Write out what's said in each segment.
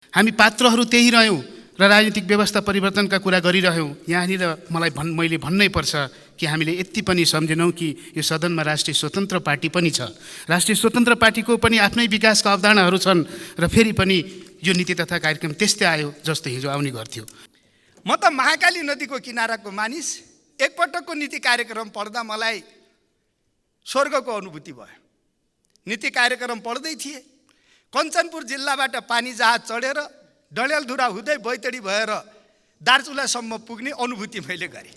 हामी पात्रहरू त्यही रह्यौँ र राजनीतिक व्यवस्था परिवर्तनका कुरा गरिरह्यौँ। यहाँनिर मैले भन्नै पर्छ कि हामीले यति पनि सम्झेनौँ कि यो सदनमा राष्ट्रिय स्वतन्त्र पार्टी पनि छ। राष्ट्रिय स्वतन्त्र पार्टीको पनि आफ्नै विकासका अवधारणाहरू छन् र फेरि पनि यो नीति तथा कार्यक्रम त्यस्तै आयो जस्तो हिजो आउने गर्थ्यो। म त महाकाली नदीको किनाराको मानिस, एकपटकको नीति कार्यक्रम पढ्दा मलाई स्वर्गको अनुभूति भयो। नीति कार्यक्रम पढ्दै थिएँ, कञ्चनपुर जिल्लाबाट पानी जहाज चढेर डडेलधुरा हुँदै बैतडी भएर दार्चुलासम्म पुग्ने अनुभूति मैले गरेँ।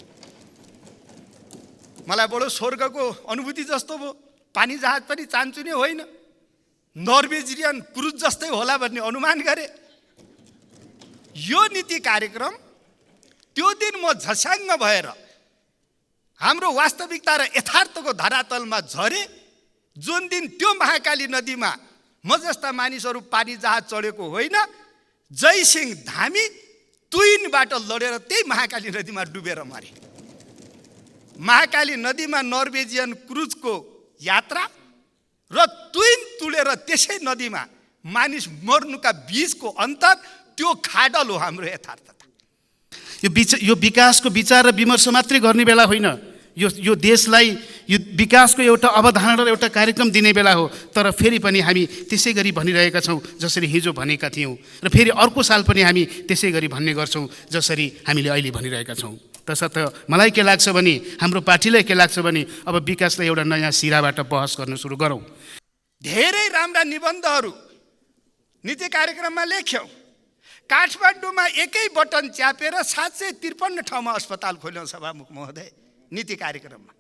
मलाई बडो स्वर्गको अनुभूति जस्तो भयो। पानी जहाज पनि चान्चुने होइन, नर्वेजियन क्रुज जस्तै होला भन्ने अनुमान गरेँ। यो नीति कार्यक्रम त्यो दिन म झस्याङ्ग भएर हाम्रो वास्तविकता र यथार्थको धरातलमा झरेँ। जुन दिन त्यो महाकाली नदीमा म जस्ता मानिसहरू पानी जहाज चढेको होइन, जयसिंह धामी तुइनबाट लडेर त्यही महाकाली नदीमा डुबेर मरे। महाकाली नदीमा नर्वेजियन क्रुजको यात्रा र तुइन तुलेर त्यसै नदीमा मानिस मर्नुका बीचको अन्तर, त्यो खाडल हो हाम्रो यथार्थता। यो विकासको विचार र विमर्श मात्रै गर्ने बेला होइन, यो देशलाई यो विकासको एउटा अवधारणा र एउटा कार्यक्रम दिने बेला हो। तर फेरि पनि हामी त्यसै गरी भनिरहेका छौँ जसरी हिजो भनेका थियौँ, र फेरि अर्को साल पनि हामी त्यसै गरी भन्ने गर्छौँ जसरी हामीले अहिले भनिरहेका छौँ। तसर्थ मलाई के लाग्छ भने, हाम्रो पार्टीलाई के लाग्छ भने, अब विकासलाई एउटा नयाँ सिराबाट बहस गर्न सुरु गरौँ। धेरै राम्रा निबन्धहरू नीति कार्यक्रममा लेख्यौँ। काठमाडौँमा एकै बटन च्यापेर 753 ठाउँमा अस्पताल खोल्यौँ सभामुख महोदय नीति कार्यक्रममा।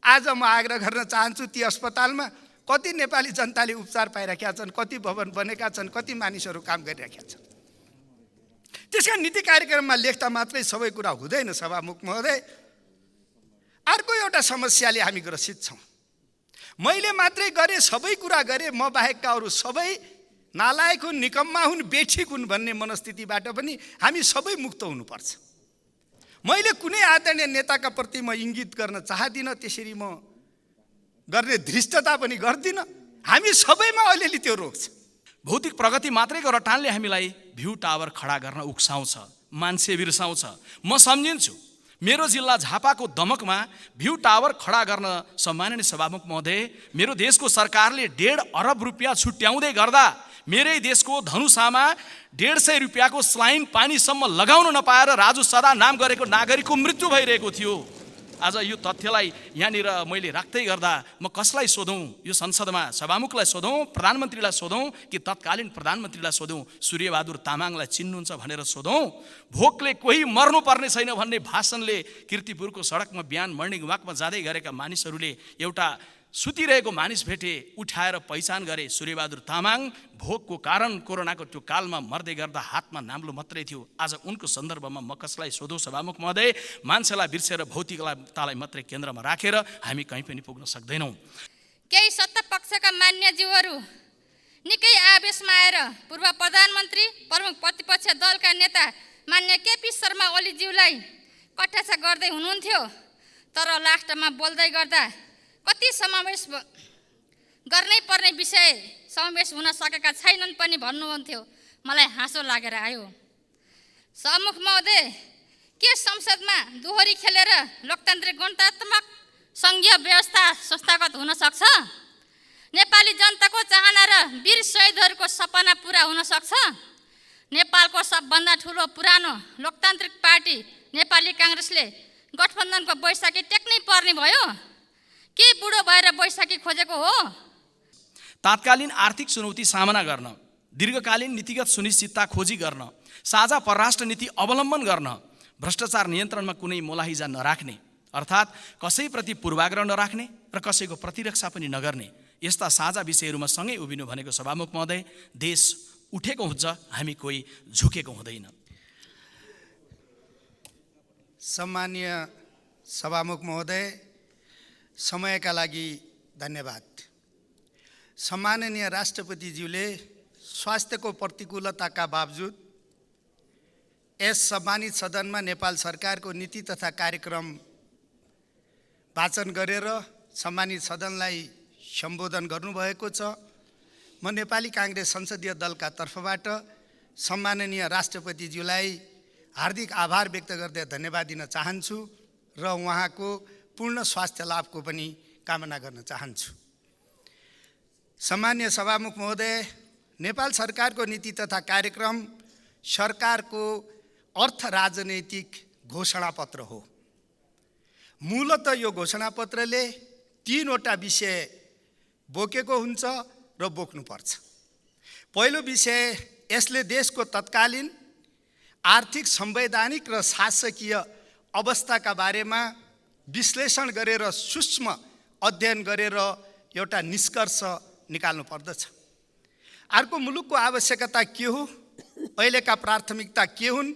आज म आग्रह गर्न चाहन्छु, ती अस्पतालमा कति नेपाली जनताले उपचार पाइरहेका छन्, कति भवन बनेका छन्, कति मानिसहरू काम गरिरहेका छन्। त्यसका नीति कार्यक्रममा लेख्दा मात्रै सबै कुरा हुँदैन सभामुख महोदय। अर्को एउटा समस्याले हामी ग्रसित छौँ। मैले मात्रै गरेँ, सबै कुरा गरेँ, म बाहेकका अरू सबै नालायक हुन्, निकम्मा हुन्, बेठिक हुन् भन्ने मनस्थितिबाट पनि हामी सबै मुक्त हुनुपर्छ। मैले कुनै आदरणीय नेताका प्रति म इङ्गित गर्न चाहदिनँ, त्यसरी म गर्ने धृष्टता पनि गर्दिनँ। हामी सबैमा अलिअलि त्यो रोग छ। भौतिक प्रगति मात्रैको रटानले हामीलाई भ्यू टावर खडा गर्न उक्साउँछ, मान्छे बिर्साउँछ। म सम्झिन्छु मेरो जिल्ला झापाको दमकमा भ्यू टावर खडा गर्न सम्माननीय सभामुख महोदय, मेरो देशको सरकारले 1.5 अरब रुपियाँ छुट्याउँदै गर्दा मेरै देशको धनुषामा 150 रुपियाँको स्लाइन पानीसम्म लगाउन नपाएर राजु सदा नाम गरेको नागरिकको मृत्यु भइरहेको थियो। आज यो तथ्यलाई यहाँनिर मैले राख्दै गर्दा म कसलाई सोधौँ? यो संसदमा सभामुखलाई सोधौँ, प्रधानमन्त्रीलाई सोधौँ कि तत्कालीन प्रधानमन्त्रीलाई सोधौँ, सूर्यबहादुर तामाङलाई चिन्नुहुन्छ भनेर सोधौँ? भोकले कोही मर्नुपर्ने छैन भन्ने भाषणले कीर्तिपुरको सडकमा बिहान मर्निङ वाकमा जाँदै गरेका मानिसहरूले एउटा सुतिरहेको मानिस भेटे, उठाएर पहिचान गरे सूर्यबहादुर तामाङ भोकको कारण कोरोनाको त्यो कालमा मर्दै गर्दा हातमा नाम्लो मात्रै थियो। आज उनको सन्दर्भमा म कसलाई सोधौँ सभामुख महोदय? मान्छेलाई बिर्सेर भौतिकतालाई मात्रै केन्द्रमा राखेर हामी कहीँ पनि पुग्न सक्दैनौँ। केही सत्ता पक्षका मान्यज्यूहरू निकै आवेशमा आएर पूर्व प्रधानमन्त्री प्रमुख प्रतिपक्ष दलका नेता मान्य केपी शर्मा ओलीज्यूलाई कटाक्षा गर्दै हुनुहुन्थ्यो। तर लास्टमा बोल्दै गर्दा कति समावेश गर्नै पर्ने विषय समावेश हुन सकेका छैनन् पनि भन्नुहुन्थ्यो। मलाई हाँसो लागेर आयो। सभामुख महोदय, के संसदमा दोहोरी खेलेर लोकतान्त्रिक गणतन्त्रात्मक सङ्घीय व्यवस्था संस्थागत हुन सक्छ? नेपाली जनताको चाहना र वीर शहीदहरूको सपना पुरा हुन सक्छ? नेपालको सबभन्दा ठुलो पुरानो लोकतान्त्रिक पार्टी नेपाली काङ्ग्रेसले गठबन्धनको बैशाखी टेक्नै पर्ने भयो के बुढो भएर बैशाखी खोजेको हो? तात्कालीन आर्थिक चुनौती सामना गर्न, दीर्घकालीन नीतिगत सुनिश्चितता खोजी गर्न, साझा परराष्ट्र नीति अवलम्बन गर्न, भ्रष्टाचार नियन्त्रणमा कुनै मोलाहिजा नराख्ने, अर्थात् कसैप्रति पूर्वाग्रह नराख्ने र कसैको प्रतिरक्षा पनि नगर्ने, यस्ता साझा विषयहरूमा सँगै उभिनु भनेको सभामुख महोदय, देश उठेको हुन्छ, हामी कोही झुकेको हुँदैन। सम्माननीय सभामुख महोदय, समयका लागि धन्यवाद। सम्माननीय राष्ट्रपतिज्यूले स्वास्थ्यको प्रतिकूलताका बावजुद यस सम्मानित सदनमा नेपाल सरकारको नीति तथा कार्यक्रम वाचन गरेर सम्मानित सदनलाई सम्बोधन गर्नुभएको छ। म नेपाली काङ्ग्रेस संसदीय दलका तर्फबाट सम्माननीय राष्ट्रपतिज्यूलाई हार्दिक आभार व्यक्त गर्दै धन्यवाद दिन चाहन्छु र उहाँको पूर्ण स्वास्थ्य लाभको पनि कामना गर्न चाहन्छु। सम्माननीय सभामुख महोदय, नेपाल सरकारको नीति तथा कार्यक्रम सरकारको अर्थ राजनैतिक घोषणापत्र हो। मूलत यो घोषणापत्रले 3वटा विषय बोकेको हुन्छ र बोक्नुपर्छ। पहिलो विषय, यसले देशको तत्कालीन आर्थिक, संवैधानिक र शासकीय अवस्थाका बारेमा विश्लेषण गरेर सूक्ष्म अध्ययन गरेर एउटा निष्कर्ष निकाल्नु पर्दछ। अर्को, मुलुकको आवश्यकता के हो, अहिलेका प्राथमिकता के हुन्,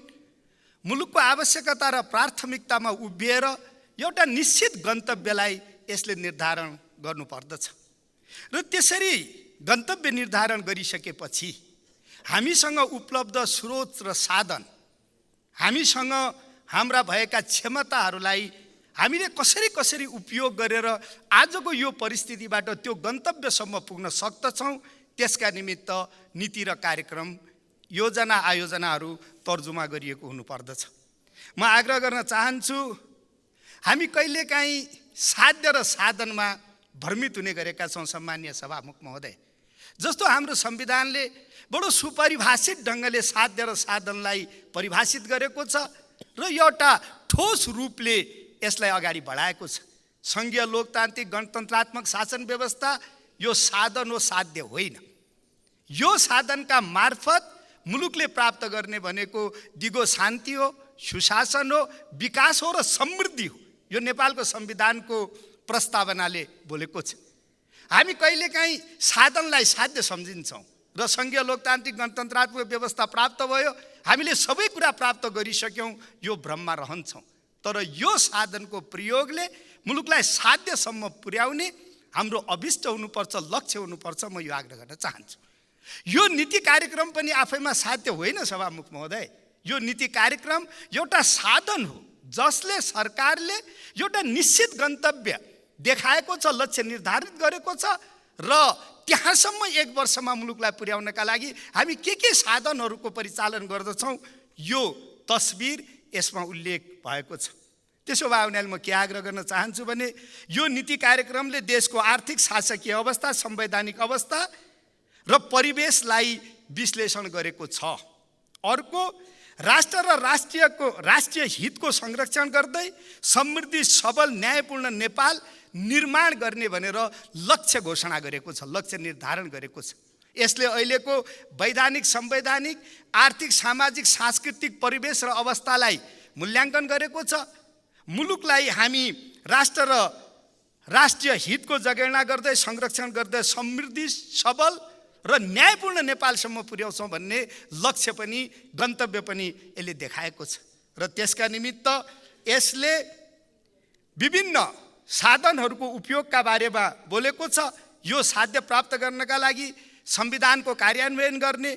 मुलुकको आवश्यकता र प्राथमिकतामा उभिएर एउटा निश्चित गन्तव्यलाई यसले निर्धारण गर्नुपर्दछ र त्यसरी गन्तव्य निर्धारण गरिसकेपछि हामीसँग उपलब्ध स्रोत र साधन, हामीसँग हाम्रा भएका क्षमताहरूलाई हामीले कसरी उपयोग गरेर आजको यो परिस्थितिबाट त्यो गन्तव्यसम्म पुग्न सक्दछौँ, त्यसका निमित्त नीति र कार्यक्रम, योजना आयोजनाहरू तर्जुमा गरिएको हुनुपर्दछ। म आग्रह गर्न चाहन्छु, हामी कहिलेकाहीँ साध्य र साधनमा भ्रमित हुने गरेका छौँ। सम्माननीय सभामुख महोदय, जस्तो हाम्रो संविधानले बडो सुपरिभाषित ढङ्गले साध्य र साधनलाई परिभाषित गरेको छ र एउटा ठोस रूपले यसलाई अगाडि बढाएको छ। सङ्घीय लोकतान्त्रिक गणतन्त्रात्मक शासन व्यवस्था यो साधन हो, साध्य होइन। यो साधनका मार्फत मुलुकले प्राप्त गर्ने भनेको दिगो शान्ति हो, सुशासन हो, विकास हो र समृद्धि हो। यो नेपालको संविधानको प्रस्तावनाले बोलेको छ। हामी कहिलेकाहीँ साधनलाई साध्य सम्झिन्छौँ र सङ्घीय लोकतान्त्रिक गणतन्त्रात्मक व्यवस्था प्राप्त भयो, हामीले सबै कुरा प्राप्त गरिसक्यौँ, यो भ्रममा रहन्छौँ। तर यो साधनको प्रयोगले मुलुकलाई साध्यसम्म पुर्याउने हाम्रो अभिष्ट हुनुपर्छ, लक्ष्य हुनुपर्छ। म यो आग्रह गर्न चाहन्छु। यो नीति कार्यक्रम पनि आफैमा साध्य होइन सभामुख महोदय। यो नीति कार्यक्रम एउटा साधन हो जसले सरकारले एउटा निश्चित गन्तव्य देखाएको छ, लक्ष्य निर्धारित गरेको छ र त्यहाँसम्म 1 वर्षमा मुलुकलाई पुर्याउनका लागि हामी के साधनहरूको परिचालन गर्दछौँ, यो तस्बिर यसमा उल्लेख भएको छ। त्यसो भए हुनाले म के आग्रह गर्न चाहन्छु भने यो नीति कार्यक्रमले देशको आर्थिक, शासकीय अवस्था, संवैधानिक अवस्था र परिवेशलाई विश्लेषण गरेको छ। अर्को, राष्ट्र र राष्ट्रिय हितको संरक्षण गर्दै समृद्धि, सबल, न्यायपूर्ण नेपाल निर्माण गर्ने भनेर लक्ष्य घोषणा गरेको छ, लक्ष्य निर्धारण गरेको छ। यसले अहिलेको वैधानिक, संवैधानिक, आर्थिक, सामाजिक, सांस्कृतिक परिवेश र अवस्थालाई मूल्याङ्कन गरेको छ। मुलुकलाई हामी राष्ट्र र राष्ट्रिय हितको जगेर्ना गर्दै, संरक्षण गर्दै समृद्धि, सबल र न्यायपूर्ण नेपालसम्म पुर्याउँछौँ भन्ने लक्ष्य पनि, गन्तव्य पनि यसले देखाएको छ। र त्यसका निमित्त यसले विभिन्न साधनहरूको उपयोगका बारेमा बोलेको छ। यो साध्य प्राप्त गर्नका लागि संविधानको कार्यान्वयन गर्ने,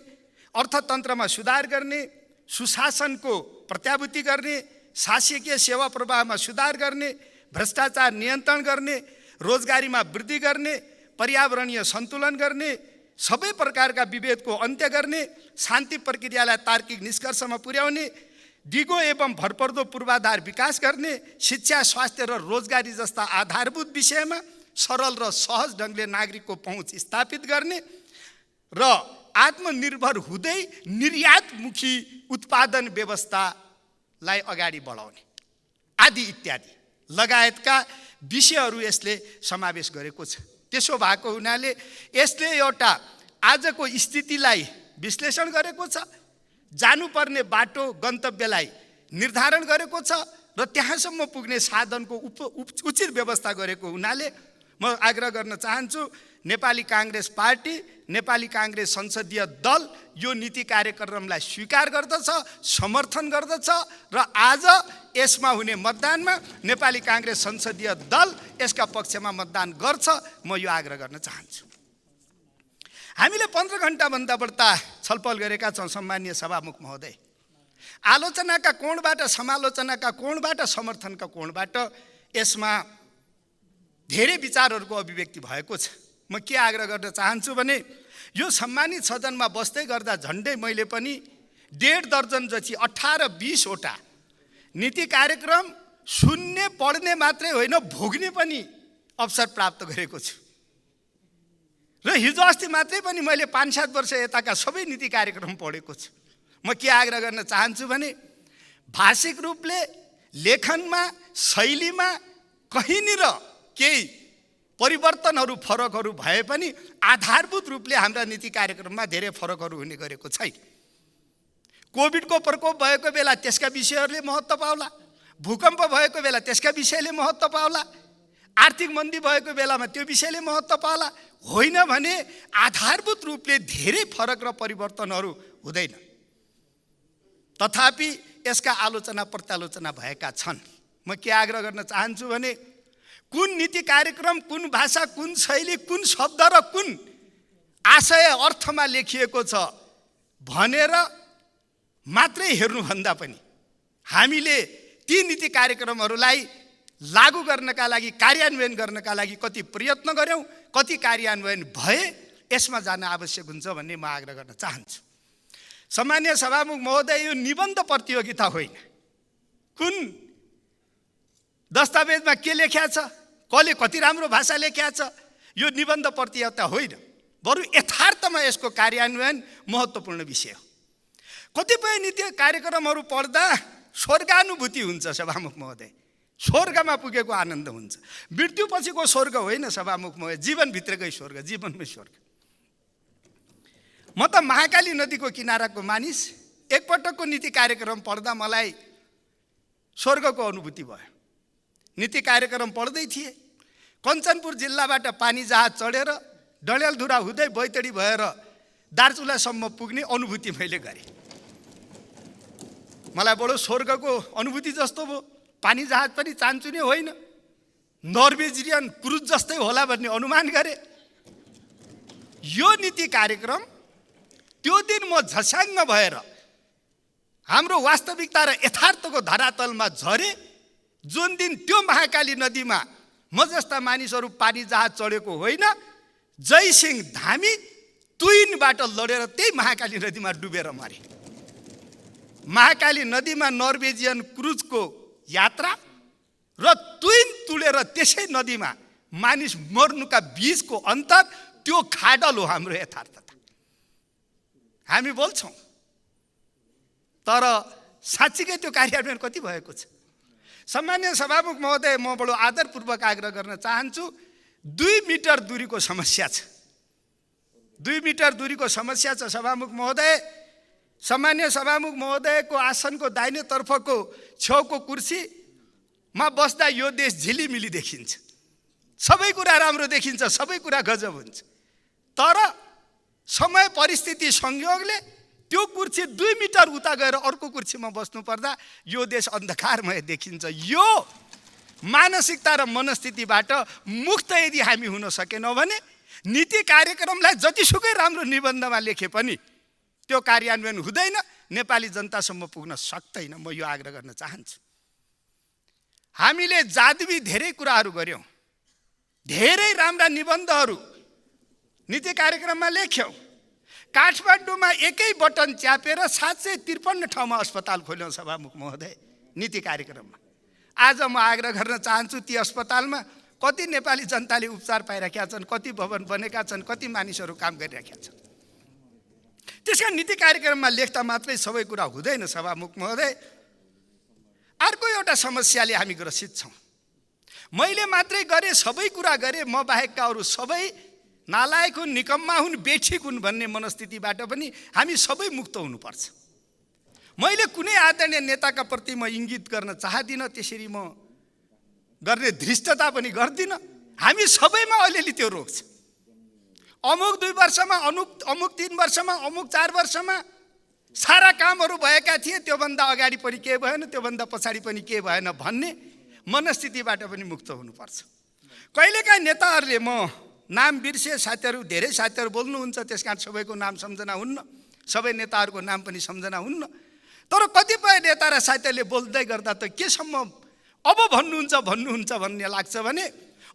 अर्थतन्त्रमा सुधार गर्ने, सुशासनको प्रत्याभूति गर्ने, शासकीय सेवा प्रवाहमा सुधार गर्ने, भ्रष्टाचार नियन्त्रण गर्ने, रोजगारीमा वृद्धि गर्ने, पर्यावरणीय सन्तुलन गर्ने, सबै प्रकारका विभेदको अन्त्य गर्ने, शान्ति प्रक्रियालाई तार्किक निष्कर्षमा पुर्याउने, दिगो एवं भरपर्दो पूर्वाधार विकास गर्ने, शिक्षा, स्वास्थ्य र रोजगारी जस्ता आधारभूत विषयमा सरल र सहज ढङ्गले नागरिकको पहुँच स्थापित गर्ने र आत्मनिर्भर हुँदै निर्यातमुखी उत्पादन व्यवस्थालाई अगाडि बढाउने आदि इत्यादि लगायतका विषयहरू यसले समावेश गरेको छ। त्यसो भएको हुनाले यसले एउटा आजको स्थितिलाई विश्लेषण गरेको छ, जानुपर्ने बाटो, गन्तव्यलाई निर्धारण गरेको छ र त्यहाँसम्म पुग्ने साधनको उचित व्यवस्था गरेको हुनाले म आग्रह गर्न चाहन्छु, नेपाली काङ्ग्रेस पार्टी, नेपाली काङ्ग्रेस संसदीय दल यो नीति कार्यक्रमलाई स्वीकार गर्दछ, समर्थन गर्दछ र आज यसमा हुने मतदानमा नेपाली काङ्ग्रेस संसदीय दल यसका पक्षमा मतदान गर्छ। म यो आग्रह गर्न चाहन्छु। हामीले 15 घण्टाभन्दा बढ्ता छलफल गरेका छौँ सम्माननीय सभामुख महोदय। आलोचनाका कोणबाट, समालोचनाका कोणबाट, समर्थनका कोणबाट यसमा धेरै विचारहरूको अभिव्यक्ति भएको छ। म के आग्रह गर्न चाहन्छु भने यो सम्मानित सदनमा बस्दै गर्दा झन्डै मैले पनि 1.5 दर्जन जति 18-20 वटा नीति कार्यक्रम सुन्ने पढ्ने मात्रै होइन भोग्ने पनि अवसर प्राप्त गरेको छु। र हिजो अस्ति मात्रै पनि मैले 5-7 वर्ष यताका सबै नीति कार्यक्रम पढेको छु। म के आग्रह गर्न चाहन्छु भने भाषिक रूपले लेखनमा शैलीमा कहीँनिर केही परिवर्तनहरू फरकहरू भए पनि आधारभूत रूपले हाम्रा नीति कार्यक्रममा धेरै फरकहरू हुने गरेको छैन। कोभिडको प्रकोप भएको बेला त्यसका विषयहरूले महत्त्व पाउला, भूकम्प भएको बेला त्यसका विषयले महत्त्व पाउला, आर्थिक मन्दी भएको बेलामा त्यो विषयले महत्त्व पाउला। होइन भने आधारभूत रूपले धेरै फरक र परिवर्तनहरू हुँदैन। तथापि यसका आलोचना प्रत्यालोचना भएका छन्। म के आग्रह गर्न चाहन्छु भने कुन नीति कार्यक्रम, कुन भाषा, कुन शैली, कुन शब्द र कुन आशय अर्थमा लेखिएको छ भनेर मात्रै हेर्नुभन्दा पनि हामीले ती नीति कार्यक्रमहरूलाई लागू गर्नका लागि, कार्यान्वयन गर्नका लागि कति प्रयत्न गर्यौँ, कति कार्यान्वयन भए, यसमा जान आवश्यक हुन्छ भन्ने म आग्रह गर्न चाहन्छु। सम्मान्य सभामुख महोदय, यो निबन्ध प्रतियोगिता होइन। कुन दस्तावेजमा के लेख्या छ, कसले कति राम्रो भाषा लेख्या छ, यो निबन्ध प्रतियोगिता होइन। बरु यथार्थमा यसको कार्यान्वयन महत्त्वपूर्ण विषय हो। कतिपय नीति कार्यक्रमहरू पढ्दा स्वर्गानुभूति हुन्छ सभामुख महोदय, स्वर्गमा पुगेको आनन्द हुन्छ। मृत्युपछिको स्वर्ग होइन सभामुख महोदय, जीवनभित्रकै स्वर्ग, जीवनमै स्वर्ग। म त महाकाली नदीको किनाराको मानिस, एकपटकको नीति कार्यक्रम पढ्दा मलाई स्वर्गको अनुभूति भयो। नीति कार्यक्रम पढ्दै थिएँ, कञ्चनपुर जिल्लाबाट पानी जहाज चढेर डडेलधुरा हुँदै बैतडी भएर दार्चुलासम्म पुग्ने अनुभूति मैले गरेँ। मलाई बडो स्वर्गको अनुभूति जस्तो भयो। पानी जहाज पनि चान्चुने होइन, नर्वेजियन क्रुज जस्तै होला भन्ने अनुमान गरेँ। यो नीति कार्यक्रम त्यो दिन म झस्याङ्ग भएर हाम्रो वास्तविकता र यथार्थको धरातलमा झरेँ। जुन दिन त्यो महाकाली नदीमा म जस्ता मानिसहरू पानी जहाज चढेको होइन, जयसिंह धामी तुइनबाट लडेर त्यही महाकाली नदीमा डुबेर मरे। महाकाली नदीमा नर्वेजियन क्रुजको यात्रा र तुइन तुलेर त्यसै नदीमा मानिस मर्नुका बीचको अन्तर, त्यो खाडल हो हाम्रो यथार्थता। हामी बोल्छौँ तर साँच्चीकै त्यो कार्यान्वयन कति भएको छ। सम्मान्य सभामुख महोदय, म बडो आदरपूर्वक आग्रह गर्न चाहन्छु, 2 मिटर दूरीको समस्या छ। 2 मिटर दूरीको समस्या छ सभामुख महोदय। सम्मान्य सभामुख महोदयको आसनको दाहिने तर्फको छेउको कुर्सीमा बस्दा यो देश झिलिमिली देखिन्छ, सबै कुरा राम्रो देखिन्छ, सबै कुरा गजब हुन्छ। तर समय परिस्थिति संयोगले त्यो कुर्सी 2 मिटर उता गएर अर्को कुर्सीमा बस्नु पर्दा यो देश अन्धकारमय देखिन्छ। यो मानसिकता र मनस्थितिबाट मुक्त यदि हामी हुन सकेनौँ भने नीति कार्यक्रमलाई जतिसुकै राम्रो निबन्धमा लेखे पनि त्यो कार्यान्वयन हुँदैन, नेपाली जनतासम्म पुग्न सक्दैन। म यो आग्रह गर्न चाहन्छु। हामीले जादुई धेरै कुराहरू गर्यौँ, धेरै राम्रा निबन्धहरू नीति कार्यक्रममा लेख्यौँ। काठमाडौँमा एकै बटन च्यापेर 753 ठाउँमा अस्पताल खोल्यौँ सभामुख महोदय नीति कार्यक्रममा। आज म आग्रह गर्न चाहन्छु, ती अस्पतालमा कति नेपाली जनताले उपचार पाइरहेका छन्, कति भवन बनेका छन्, कति मानिसहरू काम गरिरहेका छन्। त्यसका नीति कार्यक्रममा लेख्दा मात्रै सबै कुरा हुँदैन सभामुख महोदय। अर्को एउटा समस्याले हामी ग्रसित छौँ। मैले मात्रै गरेँ, सबै कुरा गरेँ, म बाहेकका अरू सबै नालायक हुन्, निकम्मा हुन्, बेठिक हुन् भन्ने मनस्थितिबाट पनि हामी सबै मुक्त हुनुपर्छ। मैले कुनै आदरणीय नेताका प्रति म इङ्गित गर्न चाहदिनँ, त्यसरी म गर्ने धृष्टता पनि गर्दिनँ। हामी सबैमा अलिअलि त्यो रोग छ। अमुक 2 वर्षमा, अमुक 3 वर्षमा, अमुक 4 वर्षमा सारा कामहरू भएका थिए, त्योभन्दा अगाडि पनि के भएन, त्योभन्दा पछाडि पनि के भएन भन्ने मनस्थितिबाट पनि मुक्त हुनुपर्छ। कहिलेकाहीँ नेताहरूले, म नाम बिर्से, साथीहरू धेरै साथीहरू बोल्नुहुन्छ, त्यस कारण सबैको नाम सम्झना हुन्न, सबै नेताहरूको नाम पनि सम्झना हुन्न। तर कतिपय नेता र साथीहरूले बोल्दै गर्दा त केसम्म अब भन्नुहुन्छ भन्ने लाग्छ भने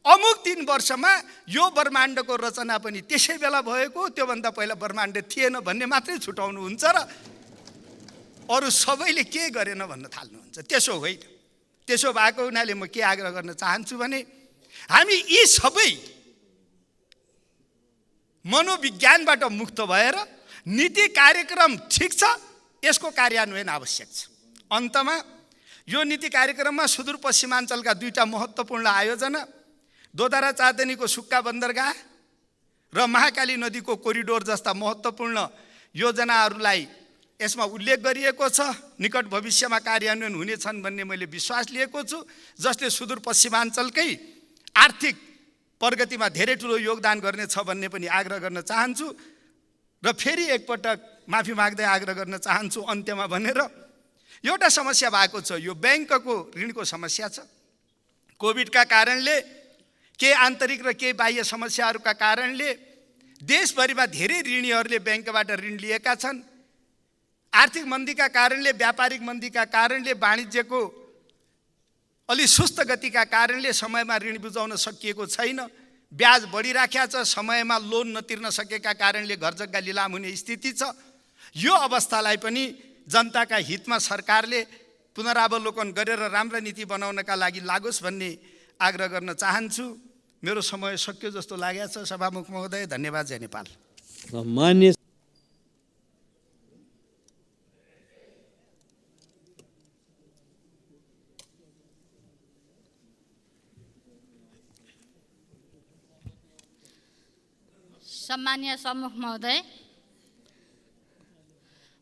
अमुक 3 वर्षमा यो ब्रह्माण्डको रचना पनि त्यसै बेला भएको, त्योभन्दा पहिला ब्रह्माण्ड थिएन भन्ने मात्रै छुटाउनुहुन्छ र अरू सबैले के गरेन भन्न थाल्नुहुन्छ। त्यसो होइन। त्यसो भएको हुनाले म के आग्रह गर्न चाहन्छु भने हामी यी सबै मनोविज्ञानबाट मुक्त भएर नीति कार्यक्रम ठिक छ, यसको कार्यान्वयन आवश्यक छ। अन्तमा यो नीति कार्यक्रममा सुदूरपश्चिमाञ्चलका 2टा महत्त्वपूर्ण आयोजना, दोदरा चाँदनीको सुक्खा बन्दरगाह र महाकाली नदीको कोरिडोर जस्ता महत्त्वपूर्ण योजनाहरूलाई यसमा उल्लेख गरिएको छ। निकट भविष्यमा कार्यान्वयन हुनेछन् भन्ने मैले विश्वास लिएको छु, जसले सुदूरपश्चिमाञ्चलकै आर्थिक प्रगतिमा धेरै ठुलो योगदान गर्नेछ भन्ने पनि आग्रह गर्न चाहन्छु। र फेरि एकपटक माफी माग्दै आग्रह गर्न चाहन्छु अन्त्यमा भनेर, एउटा समस्या भएको छ, यो ब्याङ्कको ऋणको समस्या छ। कोभिडका कारणले, के आन्तरिक र के बाह्य समस्याहरूका कारणले देशभरिमा धेरै ऋणीहरूले ब्याङ्कबाट ऋण लिएका छन्। आर्थिक मन्दीका कारणले, व्यापारिक मन्दीका कारणले, वाणिज्यको अलि सुस्त गतिका कारणले समयमा ऋण बुझाउन सकिएको छैन। ब्याज बढिराखेको छ, समयमा लोन नतिर्न सकेका कारणले घरजग्गा लिलाम हुने स्थिति छ। यो अवस्थालाई पनि जनताका हितमा सरकारले पुनरावलोकन गरेर राम्रा नीति बनाउनका लागि लागोस् भन्ने आग्रह गर्न चाहन्छु। मेरो समय सकियो जस्तो लागेको छ। सभामुख महोदय, धन्यवाद। जय नेपाल। मान्य सम्मानीय सभामुख महोदय,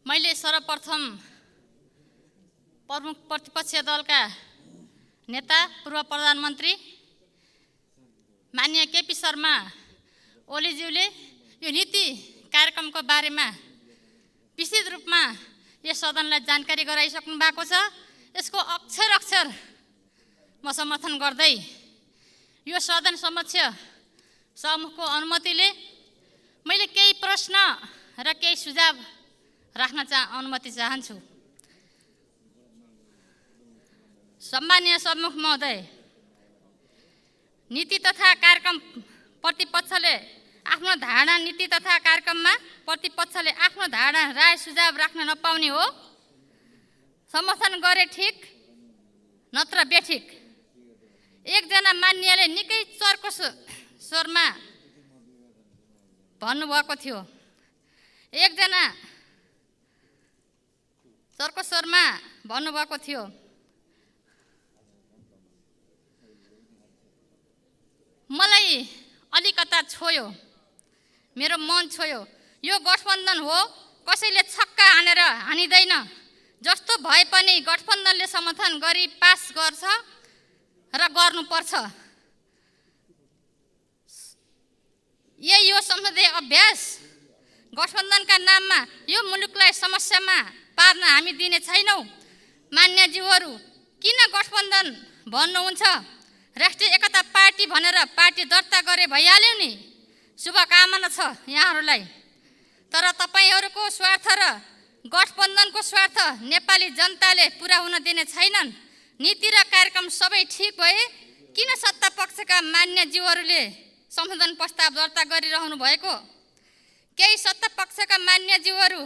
मैले सर्वप्रथम प्रमुख प्रतिपक्षीय दलका नेता पूर्व प्रधानमन्त्री माननीय केपी शर्मा ओलीज्यूले यो नीति कार्यक्रमको बारेमा विस्तृत रूपमा यस सदनलाई जानकारी गराइसक्नु भएको छ। यसको अक्षर अक्षर म समर्थन गर्दै यो सदन समक्ष सभामुखको अनुमतिले मैले केही प्रश्न र केही सुझाव राख्न अनुमति चाहन्छु। सम्मानीय सभामुख महोदय, नीति तथा कार्यक्रम प्रतिपक्षले आफ्नो धारणा, नीति तथा कार्यक्रममा प्रतिपक्षले आफ्नो धारणा, राय, सुझाव राख्न नपाउने हो। समर्थन गरे ठिक, नत्र बेठिक। एकजना मान्यले निकै चर्को स्वरमा भन्नुभएको थियो, एकजना चर्को स्वरमा भन्नुभएको थियो, मलाई अलिकता छोयो, मेरो मन छोयो। यो गठबन्धन हो, कसैले छक्का हानेर हानिँदैन। जस्तो भए पनि गठबन्धनले समर्थन गरी पास गर्छ र गर्नुपर्छ। यही हो संसदीय अभ्यास। गठबन्धनका नाममा यो मुलुकलाई समस्यामा पार्न हामी दिने छैनौँ। मान्यज्यूहरू, किन गठबन्धन भन्नुहुन्छ? राष्ट्रिय एकता पार्टी भनेर पार्टी दर्ता गरे भइहाल्यो नि। शुभकामना छ यहाँहरूलाई। तर तपाईँहरूको स्वार्थ र गठबन्धनको स्वार्थ नेपाली जनताले पुरा हुन दिने छैनन्। नीति र कार्यक्रम सबै ठिक भए किन सत्ता पक्षका मान्यज्यूहरूले संशोधन प्रस्ताव दर्ता गरिरहनु भएको? केही सत्ता पक्षका मान्यज्यूहरू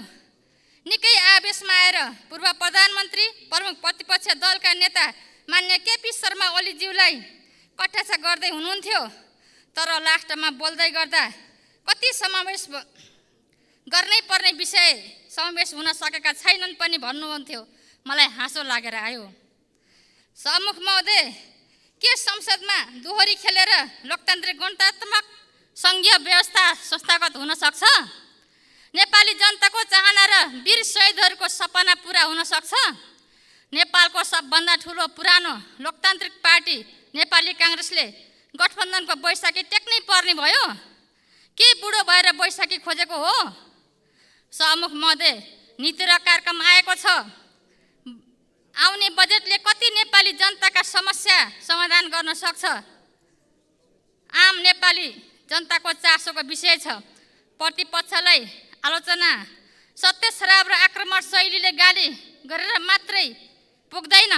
निकै आवेशमा आएर पूर्व प्रधानमन्त्री, प्रमुख प्रतिपक्ष दलका नेता मान्य केपी शर्मा ओलीज्यूलाई कटाक्षा गर्दै हुनुहुन्थ्यो। तर लास्टमा बोल्दै गर्दा कति समावेश गर्नै पर्ने विषय समावेश हुन सकेका छैनन् पनि भन्नुहुन्थ्यो। मलाई हाँसो लागेर आयो। सभामुख महोदय, के संसदमा दोहोरी खेलेर लोकतान्त्रिक गणतन्त्रात्मक सङ्घीय व्यवस्था संस्थागत हुन सक्छ? नेपाली जनताको चाहना र वीर शहीदहरूको सपना पुरा हुन सक्छ? नेपालको सबभन्दा ठुलो पुरानो लोकतान्त्रिक पार्टी नेपाली काङ्ग्रेसले गठबन्धनको बैशाखी टेक्नै पर्ने भयो के बुढो भएर बैशाखी खोजेको हो? सभामुख महोदय, नीति र कार्यक्रम आएको छ। आउने बजेटले कति नेपाली जनताका समस्या समाधान गर्न सक्छ? आम नेपाली जनताको चासोको विषय छ। प्रतिपक्षलाई आलोचना सत्य, शराब र आक्रमण शैलीले गाली गरेर मात्रै पुग्दैन।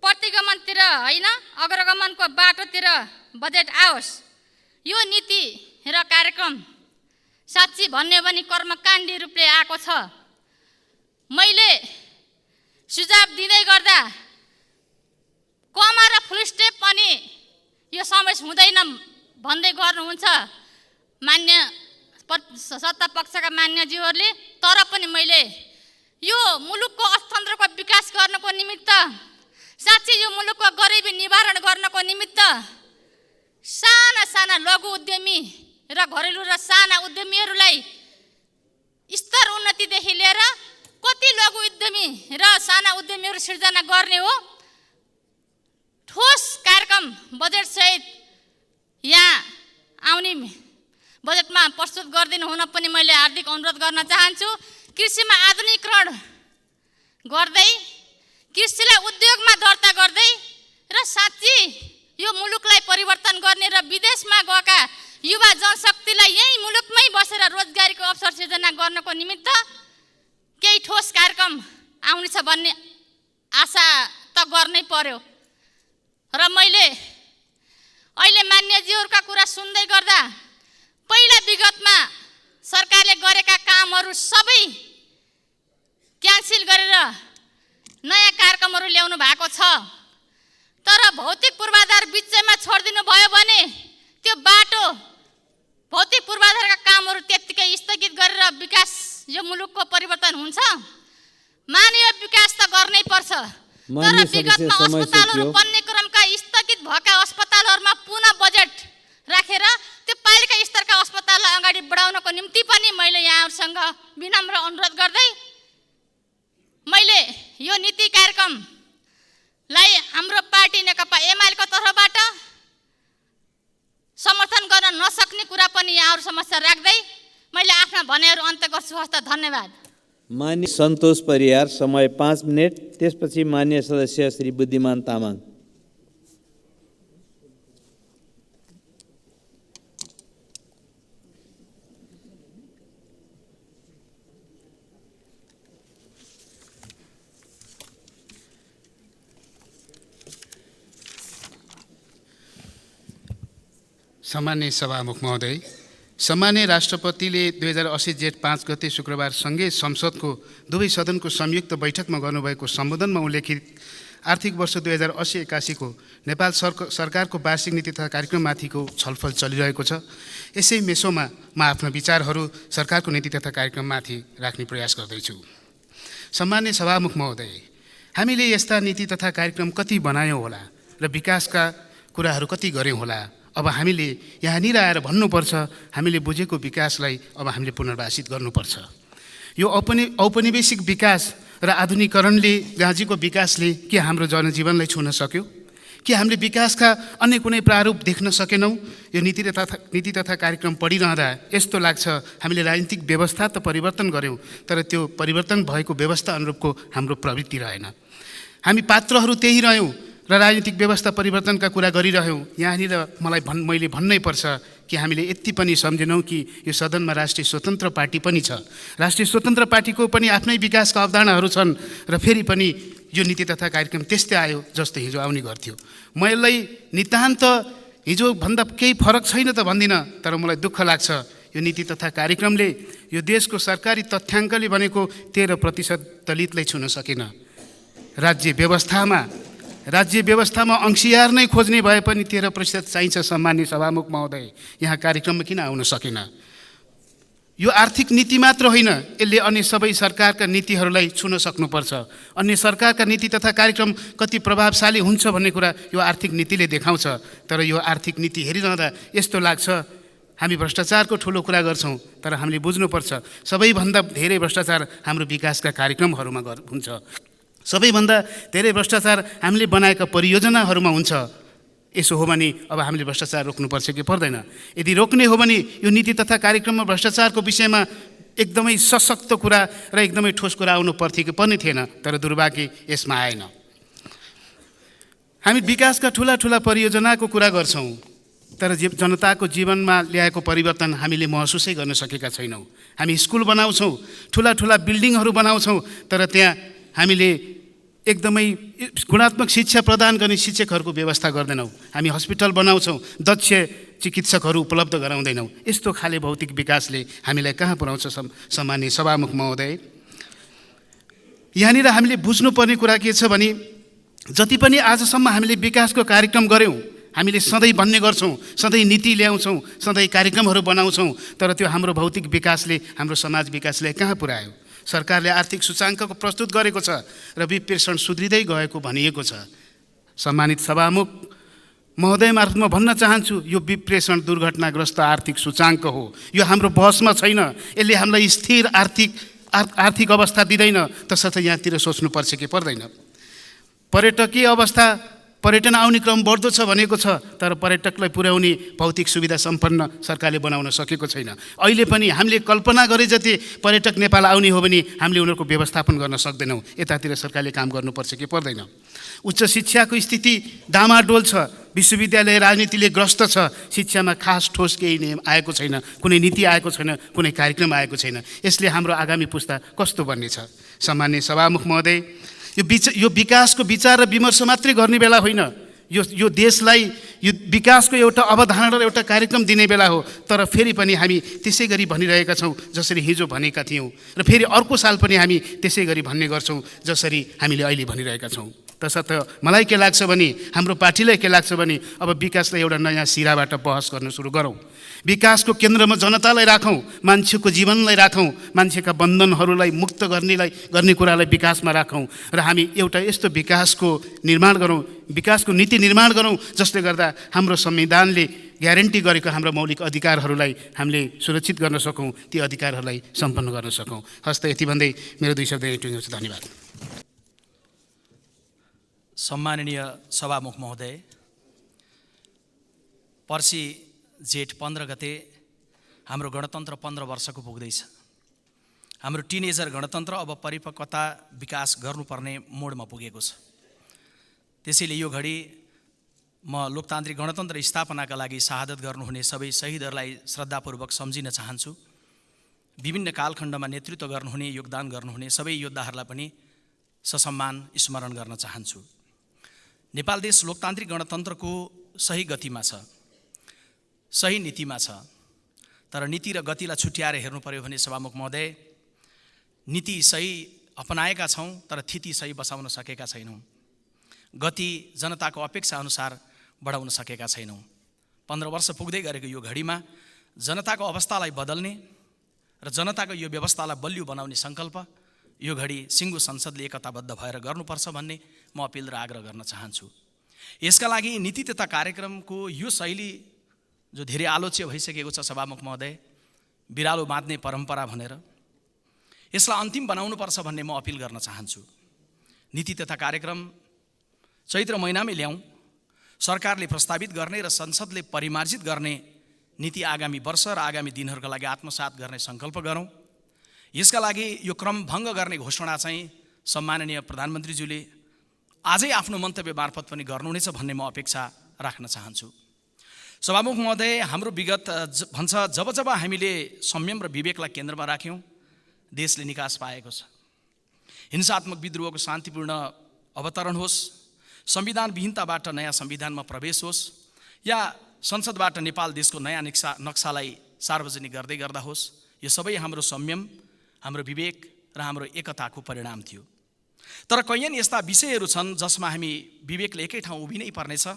प्रतिगमनतिर होइन, अग्रगमनको बाटोतिर बजेट आओस्। यो नीति र कार्यक्रम साँच्ची भन्ने भने कर्मकाण्डी रूपले आएको छ। मैले सुझाव दिँदै गर्दा कमा र फुल स्टेप पनि यो समावेश हुँदैन भन्दै गर्नुहुन्छ मान्य सत्ता पक्षका मान्यज्यूहरूले। तर पनि मैले यो मुलुकको अर्थतन्त्रको विकास गर्नको निमित्त, साँच्चै यो मुलुकको गरिबी निवारण गर्नको निमित्त साना साना लघु उद्यमी र घरेलु र साना उद्यमीहरूलाई स्तर उन्नतिदेखि लिएर कति लघु उद्यमी र साना उद्यमीहरू सिर्जना गर्ने हो, ठोस कार्यक्रम बजेटसहित यहाँ आउने बजेटमा प्रस्तुत गरिदिनु हुन पनि मैले हार्दिक अनुरोध गर्न चाहन्छु। कृषिमा आधुनिकीकरण गर्दै, कृषिलाई उद्योगमा दर्ता गर्दै र साँच्ची यो मुलुकलाई परिवर्तन गर्ने र विदेशमा गएका युवा जनशक्तिलाई यही मुलुकमै बसेर रोजगारीको अवसर सिर्जना गर्नको निमित्त केही ठोस कार्यक्रम आउनेछ भन्ने आशा त गर्नै पर्यो। र मैले अहिले मान्यज्यूहरूका कुरा सुन्दै गर्दा पहिला विगतमा सरकारले गरेका कामहरू सबै क्यान्सल गरेर नयाँ कार्यक्रमहरू ल्याउनु भएको छ। तर भौतिक पूर्वाधार बिचैमा छोडिदिनु भयो भने त्यो बाटो भौतिक पूर्वाधारका कामहरू त्यत्तिकै स्थगित गरेर विकास यो मुलुकको परिवर्तन हुन्छ? मानवीय विकास त गर्नै पर्छ। तर विगतमा अस्पतालहरू बन्ने क्रमका स्थगित भएका अस्पतालहरूमा पुनः बजेट राखेर त्यो पालिका स्तरका अस्पताललाई अगाडि बढाउनको निम्ति पनि मैले यहाँहरूसँग विनम्र अनुरोध गर्दै मैले यो नीति कार्यक्रमलाई हाम्रो पार्टी नेकपा एमालेको तर्फबाट समर्थन गर्न नसक्ने कुरा पनि यहाँहरू समस्या राख्दै मैले आफ्ना भनाइहरू अन्त्य गर्छु। हस्त, धन्यवाद। मान्य सन्तोष परियार, समय 5 मिनेट। त्यसपछि मान्य सदस्य श्री बुद्धिमान तामाङ। सम्मान्य सभामुख महोदय, सम्मान्य राष्ट्रपतिले 2080 जेठ 5 गते शुक्रबार सँगै संसदको दुवै सदनको संयुक्त बैठकमा गर्नुभएको सम्बोधनमा उल्लेखित आर्थिक वर्ष 2080-81 को नेपाल सरकारको वार्षिक नीति तथा कार्यक्रममाथिको छलफल चलिरहेको छ। यसै मेसोमा म आफ्ना विचारहरू सरकारको नीति तथा कार्यक्रममाथि राख्ने प्रयास गर्दैछु। सम्मान्य सभामुख महोदय, हामीले यस्ता नीति तथा कार्यक्रम कति बनायौँ होला र विकासका कुराहरू कति गऱ्यौँ होला। अब हामीले यहाँनिर आएर भन्नुपर्छ हामीले बुझेको विकासलाई अब हामीले पुनर्वासित गर्नुपर्छ। यो औपनिवेशिक विकास र आधुनिकीकरणले गाँजीको विकासले के हाम्रो जनजीवनलाई छुन सक्यो? के हामीले विकासका अन्य कुनै प्रारूप देख्न सकेनौँ? यो नीति तथा कार्यक्रम पढिरहँदा यस्तो लाग्छ हामीले राजनीतिक व्यवस्था त परिवर्तन गऱ्यौँ, तर त्यो परिवर्तन भएको व्यवस्था अनुरूपको हाम्रो प्रवृत्ति रहेन। हामी पात्रहरू त्यही रह्यौँ र राजनीतिक व्यवस्था परिवर्तनका कुरा गरिरह्यौँ। यहाँनिर मैले भन्नै पर्छ कि हामीले यति पनि सम्झेनौँ कि यो सदनमा राष्ट्रिय स्वतन्त्र पार्टी पनि छ। राष्ट्रिय स्वतन्त्र पार्टीको पनि आफ्नै विकासका अवधारणाहरू छन् र फेरि पनि यो नीति तथा कार्यक्रम त्यस्तै आयो जस्तो हिजो आउने गर्थ्यो। म यसलाई नितान्त हिजोभन्दा केही फरक छैन त भन्दिनँ, तर मलाई दुःख लाग्छ यो नीति तथा कार्यक्रमले यो देशको सरकारी तथ्याङ्कले भनेको 13% दलितलाई छुन सकेन। राज्य व्यवस्थामा अंशियार नै खोज्ने भए पनि 13% चाहिन्छ। सम्मान्य सभामुख महोदय, यहाँ कार्यक्रममा किन आउन सकेन? यो आर्थिक नीति मात्र होइन, यसले अन्य सबै सरकारका नीतिहरूलाई छुन सक्नुपर्छ। अन्य सरकारका नीति तथा कार्यक्रम कति प्रभावशाली हुन्छ भन्ने कुरा यो आर्थिक नीतिले देखाउँछ। तर यो आर्थिक नीति हेरिरहँदा यस्तो लाग्छ हामी भ्रष्टाचारको ठुलो कुरा गर्छौँ, तर हामीले बुझ्नुपर्छ सबैभन्दा धेरै भ्रष्टाचार हाम्रो विकासका कार्यक्रमहरूमा हुन्छ। सबैभन्दा धेरै भ्रष्टाचार हामीले बनाएका परियोजनाहरूमा हुन्छ। यसो हो भने अब हामीले भ्रष्टाचार रोक्नुपर्छ कि पर्दैन? यदि रोक्ने हो भने यो नीति तथा कार्यक्रममा भ्रष्टाचारको विषयमा एकदमै सशक्त कुरा र एकदमै ठोस कुरा आउनु पर्थ्यो कि पर्ने थिएन, तर दुर्भाग्य यसमा आएन। हामी विकासका ठुला परियोजनाको कुरा गर्छौँ, तर जनताको जीवनमा ल्याएको परिवर्तन हामीले महसुसै गर्न सकेका छैनौँ। हामी स्कुल बनाउँछौँ, ठुला बिल्डिङहरू बनाउँछौँ, तर त्यहाँ हामीले एकदमै गुणात्मक शिक्षा प्रदान गर्ने शिक्षकहरूको व्यवस्था गर्दैनौँ। हामी हस्पिटल बनाउँछौँ, दक्ष चिकित्सकहरू उपलब्ध गराउँदैनौँ। यस्तो खाले भौतिक विकासले हामीलाई कहाँ पुर्याउँछ सम्माननीय सभामुख महोदय? यहाँनिर हामीले बुझ्नुपर्ने कुरा के छ भने जति पनि आजसम्म हामीले विकासको कार्यक्रम गऱ्यौँ, हामीले सधैँ भन्ने गर्छौँ, सधैँ नीति ल्याउँछौँ, सधैँ कार्यक्रमहरू बनाउँछौँ, तर त्यो हाम्रो भौतिक विकासले हाम्रो समाज विकासलाई कहाँ पुर्यायो? सरकारले आर्थिक सूचाङ्कको प्रस्तुत गरेको छ र विप्रेषण सुध्रिँदै गएको भनिएको छ। सम्मानित सभामुख महोदय मार्फत म भन्न चाहन्छु, यो विप्रेषण दुर्घटनाग्रस्त आर्थिक सूचाङ्क हो। यो हाम्रो बहसमा छैन। यसले हामीलाई स्थिर आर्थिक अवस्था दिँदैन, तसर्थ यहाँतिर सोच्नुपर्छ कि पर्दैन? पर्यटकीय अवस्था, पर्यटन आउने क्रम बढ्दो छ भनेको छ, तर पर्यटकलाई पुर्याउने भौतिक सुविधा सम्पन्न सरकारले बनाउन सकेको छैन। अहिले पनि हामीले कल्पना गरे जति पर्यटक नेपाल आउने हो भने हामीले उनीहरूको व्यवस्थापन गर्न सक्दैनौँ। यतातिर सरकारले काम गर्नुपर्छ कि पर्दैन? उच्च शिक्षाको स्थिति डामाडोल छ। विश्वविद्यालय राजनीतिले ग्रस्त छ। शिक्षामा खास ठोस केही नियम आएको छैन, कुनै नीति आएको छैन, कुनै कार्यक्रम आएको छैन। यसले हाम्रो आगामी पुस्ता कस्तो बन्नेछ? सम्माननीय सभामुख महोदय, यो विकासको विचार र विमर्श मात्रै गर्ने बेला होइन। यो देशलाई यो विकासको एउटा अवधारणा र एउटा कार्यक्रम दिने बेला हो। तर फेरि पनि हामी त्यसै गरी भनिरहेका छौँ जसरी हिजो भनेका थियौँ, र फेरि अर्को साल पनि हामी त्यसै गरी भन्ने गर्छौँ जसरी हामीले अहिले भनिरहेका छौँ। तसर्थ मलाई के लाग्छ भने, हाम्रो पार्टीलाई के लाग्छ भने, अब विकासलाई एउटा नयाँ सिराबाट बहस गर्न सुरु गरौँ। विकासको केन्द्रमा जनतालाई राखौँ, मान्छेको जीवनलाई राखौँ, मान्छेका बन्धनहरूलाई मुक्त गर्ने कुरालाई विकासमा राखौँ, र हामी एउटा यस्तो विकासको निर्माण गरौँ, विकासको नीति निर्माण गरौँ जसले गर्दा हाम्रो संविधानले ग्यारेन्टी गरेको हाम्रो मौलिक अधिकारहरूलाई हामीले सुरक्षित गर्न सकौँ, ती अधिकारहरूलाई सम्पन्न गर्न सकौँ। हस्त यति भन्दै मेरो 2 शब्द यहीँ टुङ्ग्याउँछु। धन्यवाद। सम्माननीय सभामुख महोदय, पर्सि जेठ 15 गते हाम्रो गणतन्त्र 15 वर्षको पुग्दैछ। हाम्रो टिनेजर गणतन्त्र अब परिपक्वता विकास गर्नुपर्ने मोडमा पुगेको छ। त्यसैले यो घडी म लोकतान्त्रिक गणतन्त्र स्थापनाका लागि शहादत गर्नुहुने सबै शहीदहरूलाई श्रद्धापूर्वक सम्झिन चाहन्छु। विभिन्न कालखण्डमा नेतृत्व गर्नुहुने, योगदान गर्नुहुने सबै योद्धाहरूलाई पनि ससम्मान स्मरण गर्न चाहन्छु। नेपाल देश लोकतान्त्रिक गणतन्त्रको सही गतिमा छ, सही नीतिमा छ। तर नीति र गतिलाई छुट्याएर हेर्नु पर्यो भने सभामुख महोदय, नीति सही अपनाएका छौँ तर थिति सही बसाउन सकेका छैनौँ। गति जनताको अपेक्षा अनुसार बढाउन सकेका छैनौँ। 15 वर्ष पुग्दै गरेको यो घडीमा जनताको अवस्थालाई बदल्ने र जनताको यो व्यवस्थालाई बलियो बनाउने सङ्कल्प यो घडी सिङ्गो संसदले एकताबद्ध भएर गर्नुपर्छ भन्ने म अपिल र आग्रह गर्न चाहन्छु। यसका लागि नीति तथा कार्यक्रमको यो शैली जो धेरै आलोच्य भइसकेको छ सभामुख महोदय, बिरालो बाँध्ने परम्परा भनेर, यसलाई अन्तिम बनाउनुपर्छ भन्ने म अपिल गर्न चाहन्छु। नीति तथा कार्यक्रम चैत्र महिनामै ल्याउँ, सरकारले प्रस्तावित गर्ने र संसदले परिमार्जित गर्ने नीति आगामी वर्ष र आगामी दिनहरूका लागि आत्मसात गर्ने सङ्कल्प गरौँ। यसका लागि यो क्रम भङ्ग गर्ने घोषणा चाहिँ सम्माननीय प्रधानमन्त्रीज्यूले आजै आफ्नो मन्तव्य मार्फत पनि गर्नुहुनेछ भन्ने म अपेक्षा राख्न चाहन्छु। सभामुख महोदय, हाम्रो विगत भन्छ जब जब हामीले संयम र विवेकलाई केन्द्रमा राख्यौँ देशले निकास पाएको छ। हिंसात्मक विद्रोहको शान्तिपूर्ण अवतरण होस्, संविधान विहीनताबाट नयाँ संविधानमा प्रवेश होस्, या संसदबाट नेपाल देशको नयाँ नक्सालाई सार्वजनिक गर्दै गर्दा होस्, यो सबै हाम्रो संयम, हाम्रो विवेक र हाम्रो एकताको परिणाम थियो। तर कैयन यस्ता विषयहरू छन् जसमा हामी विवेकले एकै ठाउँ उभिनै पर्नेछ,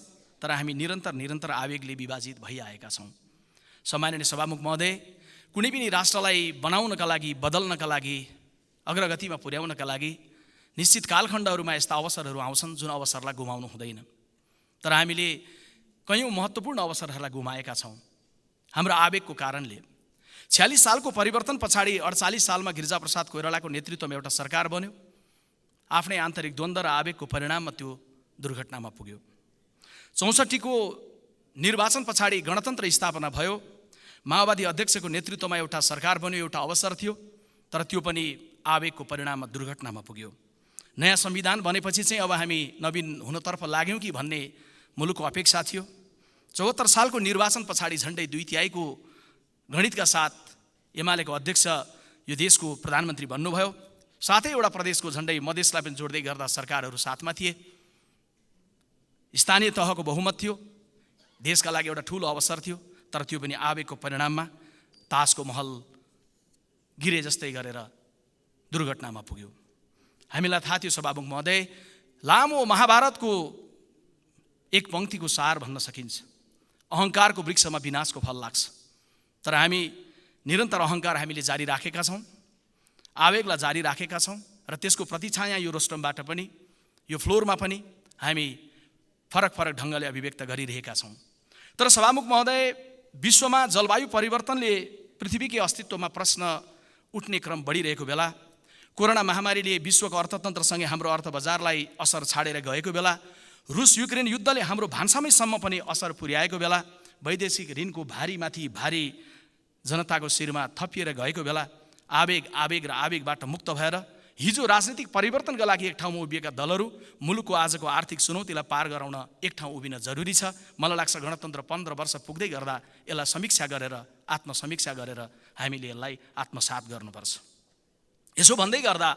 तर हामी निरन्तर आवेगले विभाजित भइआएका छौँ। सम्माननीय सभामुख महोदय, कुनै पनि राष्ट्रलाई बनाउनका लागि, बदल्नका लागि, अग्रगतिमा पुर्याउनका लागि निश्चित कालखण्डहरूमा यस्ता अवसरहरू आउँछन् जुन अवसरलाई गुमाउनु हुँदैन। तर हामीले कयौँ महत्त्वपूर्ण अवसरहरूलाई गुमाएका छौँ हाम्रो आवेगको कारणले। 46 सालको परिवर्तन पछाडि 48 सालमा गिरिजाप्रसाद कोइरालाको नेतृत्वमा एउटा सरकार बन्यो। आफ्नै आन्तरिक द्वन्द्व र आवेगको परिणाममा त्यो दुर्घटनामा पुग्यो। 64 को निर्वाचन पछाडि गणतन्त्र स्थापना भयो। माओवादी अध्यक्षको नेतृत्वमा एउटा सरकार बन्यो, एउटा अवसर थियो, तर त्यो पनि आवेगको परिणाममा दुर्घटनामा पुग्यो। नयाँ संविधान बनेपछि चाहिँ अब हामी नवीन हुनतर्फ लाग्यौँ कि भन्ने मुलुकको अपेक्षा थियो। 74 सालको निर्वाचन पछाडि झन्डै 2/3 गणितका साथ एमालेको अध्यक्ष यो देशको प्रधानमन्त्री बन्नुभयो। साथै एउटा प्रदेशको झन्डै मधेसलाई पनि जोड्दै गर्दा सरकारहरू साथमा थिए। स्थानीय तहको बहुमत थियो, देशका लागि एउटा ठुलो अवसर थियो। तर त्यो पनि आवेगको परिणाममा तासको महल गिरे जस्तै गरेर दुर्घटनामा पुग्यो। हामीलाई थाहा थियो सभामुख महोदय, लामो महाभारतको एक पंक्तिको सार भन्न सकिन्छ, अहङ्कारको वृक्षमा विनाशको फल लाग्छ। तर हामी निरन्तर अहङ्कार हामीले जारी राखेका छौँ, आवेगलाई जारी राखेका छौँ र त्यसको प्रतिछाया यो रोस्टमबाट पनि, यो फ्लोरमा पनि हामी फरक फरक ढङ्गले अभिव्यक्त गरिरहेका छौँ। तर सभामुख महोदय, विश्वमा जलवायु परिवर्तनले पृथ्वीकै अस्तित्वमा प्रश्न उठ्ने क्रम बढिरहेको बेला, कोरोना महामारीले विश्वको अर्थतन्त्रसँगै हाम्रो अर्थ बजारलाई असर छाडेर गएको बेला, रुस युक्रेन युद्धले हाम्रो भान्सामैसम्म पनि असर पुर्याएको बेला, वैदेशिक ऋणको भारीमाथि भारी जनताको शिरमा थपिएर गएको बेला, आवेग र आवेगबाट मुक्त भएर हिजो राजनीतिक परिवर्तनका लागि एक ठाउँमा उभिएका दलहरू मुलुकको आजको आर्थिक चुनौतीलाई पार गराउन एक ठाउँ उभिन जरुरी छ। मलाई लाग्छ गणतन्त्र 15 वर्ष पुग्दै गर्दा यसलाई समीक्षा गरेर, आत्मसमीक्षा गरेर हामीले यसलाई आत्मसात गर्नुपर्छ। यसो भन्दै गर्दा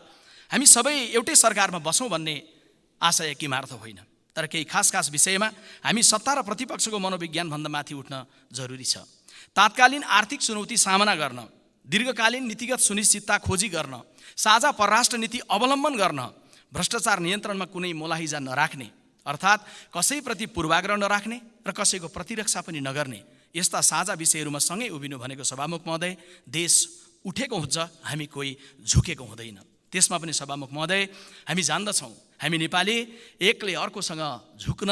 हामी सबै एउटै सरकारमा बसौँ भन्ने आशय किमार्थ होइन, तर केही खास विषयमा हामी सत्ता र प्रतिपक्षको मनोविज्ञानभन्दा माथि उठ्न जरुरी छ। तात्कालीन आर्थिक चुनौती सामना गर्न, दीर्घकालीन नीतिगत सुनिश्चितता खोजी गर्न, साझा परराष्ट्र नीति अवलम्बन गर्न, भ्रष्टाचार नियन्त्रणमा कुनै मोलाहिजा नराख्ने, अर्थात् कसैप्रति पूर्वाग्रह नराख्ने र कसैको प्रतिरक्षा पनि नगर्ने, यस्ता साझा विषयहरूमा सँगै उभिनु भनेको सभामुख महोदय देश उठेको हुन्छ, हामी कोही झुकेको हुँदैन। त्यसमा पनि सभामुख महोदय हामी जान्दछौँ, हामी नेपाली एकले अर्कोसँग झुक्न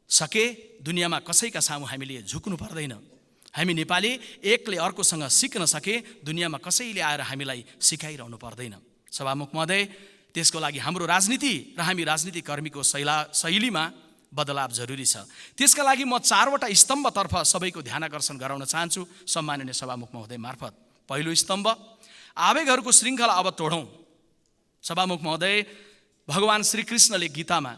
सके दुनियाँमा कसैका सामु हामीले झुक्नु पर्दैन। हामी नेपाली एकले अर्कोसँग सिक्न सके दुनियाँमा कसैले आएर हामीलाई सिकाइरहनु पर्दैन। सभामुख महोदय, त्यसको लागि हाम्रो राजनीति र हामी राजनीतिक कर्मीको शैलीमा बदलाव जरुरी छ। त्यसका लागि म 4वटा स्तम्भतर्फ सबैको ध्यान आकर्षण गराउन चाहन्छु सम्माननीय सभामुख महोदय मार्फत। पहिलो स्तम्भ, आवेगहरूको श्रृङ्खला अब तोडौँ। सभामुख महोदय, भगवान श्रीकृष्णले गीतामा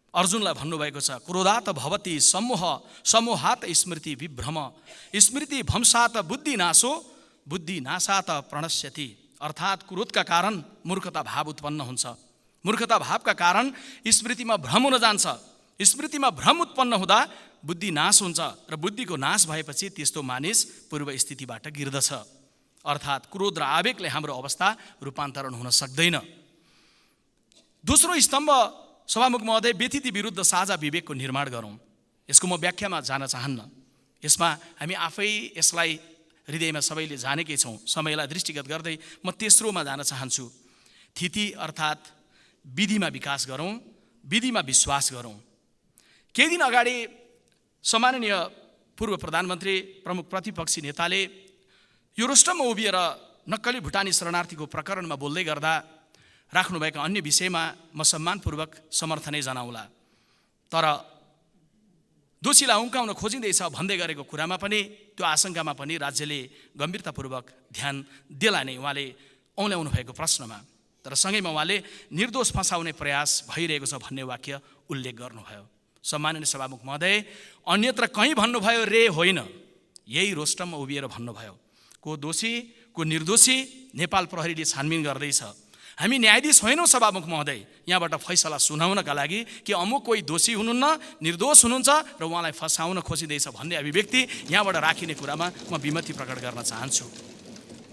अर्जुनलाई भन्नुभएको छ, क्रोधात भवति सम्मोह सम्मोहात स्मृति विभ्रम स्मृति भंसात बुद्धि नाशो बुद्धि नाशात प्रणश्यति। अर्थात् क्रोधका कारण मूर्खता भाव उत्पन्न हुन्छ, मूर्खता भावका कारण स्मृतिमा भ्रम हुन जान्छ, स्मृतिमा भ्रम उत्पन्न हुँदा बुद्धि नाश हुन्छ र बुद्धिको नाश भएपछि त्यस्तो मानिस पूर्व स्थितिबाट गिर्दछ। अर्थात् क्रोध र आवेगले हाम्रो अवस्था रूपान्तरण हुन सक्दैन। दोस्रो स्तम्भ सभामुख महोदय, व्यतिथि विरुद्ध साझा विवेकको निर्माण गरौँ। यसको म व्याख्यामा जान चाहन्न, यसमा हामी आफै यसलाई हृदयमा सबैले जानेकै छौँ। समयलाई दृष्टिगत गर्दै म तेस्रोमा जान चाहन्छु, थिति अर्थात् विधिमा विकास गरौँ, विधिमा विश्वास गरौँ। केही दिन अगाडि सम्माननीय पूर्व प्रधानमन्त्री प्रमुख प्रतिपक्षी नेताले यो रोस्टममा उभिएर नक्कली भुटानी शरणार्थीको प्रकरणमा बोल्दै गर्दा राख्नुभएका अन्य विषयमा म सम्मानपूर्वक समर्थनै जनाउला, तर दोषीलाई उम्काउन खोजिँदैछ भन्दै गरेको कुरामा पनि, त्यो आशंकामा पनि राज्यले गम्भीरतापूर्वक ध्यान देला नै उहाँले औल्याउनु भएको प्रश्नमा। तर सँगैमा उहाँले निर्दोष फसाउने प्रयास भइरहेको छ भन्ने वाक्य उल्लेख गर्नुभयो। सम्माननीय सभामुख महोदय, अन्यत्र कहीँ भन्नुभयो रे होइन, यही रोस्टममा उभिएर भन्नुभयो। को दोषी को निर्दोषी नेपाल प्रहरीले छानबिन गर्दैछ। हामी न्यायाधीश होइनौँ सभामुख महोदय, यहाँबाट फैसला सुनाउनका लागि कि अमुक कोही दोषी हुनुहुन्न, निर्दोष हुनुहुन्छ र उहाँलाई फसाउन खोजिँदैछ भन्ने अभिव्यक्ति यहाँबाट राखिने कुरामा म विमति प्रकट गर्न चाहन्छु।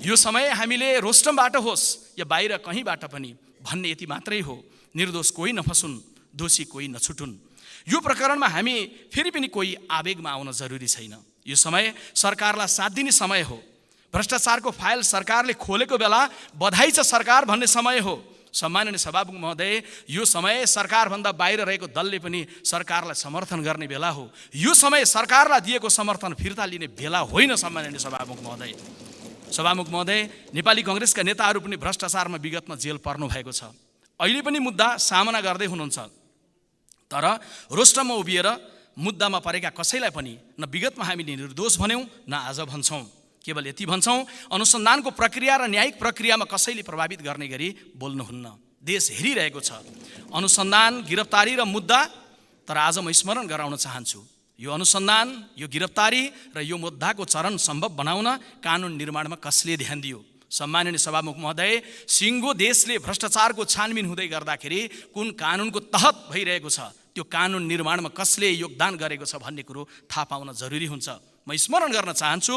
यो समय हामीले रोस्टमबाट होस् या बाहिर कहीँबाट पनि भन्ने यति मात्रै हो, निर्दोष कोही नफसुन्, दोषी कोही नछुटुन्। यो प्रकरणमा हामी फेरि पनि कोही आवेगमा आउन जरुरी छैन। यो समय सरकारलाई साथ दिने समय हो। भ्रष्टाचारको फाइल सरकारले खोलेको बेला बधाई छ सरकार भन्ने समय हो। सम्माननीय सभामुख महोदय, यो समय सरकारभन्दा बाहिर रहेको दलले पनि सरकारलाई समर्थन गर्ने बेला हो। यो समय सरकारलाई दिएको समर्थन फिर्ता लिने बेला होइन। सम्माननीय सभामुख महोदय, सभामुख महोदय, नेपाली कङ्ग्रेसका नेताहरू पनि भ्रष्टाचारमा विगतमा जेल पर्नु भएको छ, अहिले पनि मुद्दा सामना गर्दै हुनुहुन्छ। तर रोस्टममा उभिएर मुद्दामा परेका कसैलाई पनि न विगतमा हामीले निर्दोष भन्यौँ न आज भन्छौँ। केवल यति भन्छौँ, अनुसन्धानको प्रक्रिया र न्यायिक प्रक्रियामा कसैले प्रभावित गर्ने गरी बोल्नुहुन्न। देश हेरिरहेको छ अनुसन्धान, गिरफ्तारी र मुद्दा। तर आज म स्मरण गराउन चाहन्छु, यो अनुसन्धान, यो गिरफ्तारी र यो मुद्दाको चरण सम्भव बनाउन कानुन निर्माणमा कसले ध्यान दियो? सम्माननीय सभामुख महोदय, सिङ्गो देशले भ्रष्टाचारको छानबिन हुँदै गर्दाखेरि कुन कानुनको तहत भइरहेको छ, त्यो कानुन निर्माणमा कसले योगदान गरेको छ भन्ने कुरो थाहा पाउन जरुरी हुन्छ। म स्मरण गर्न चाहन्छु,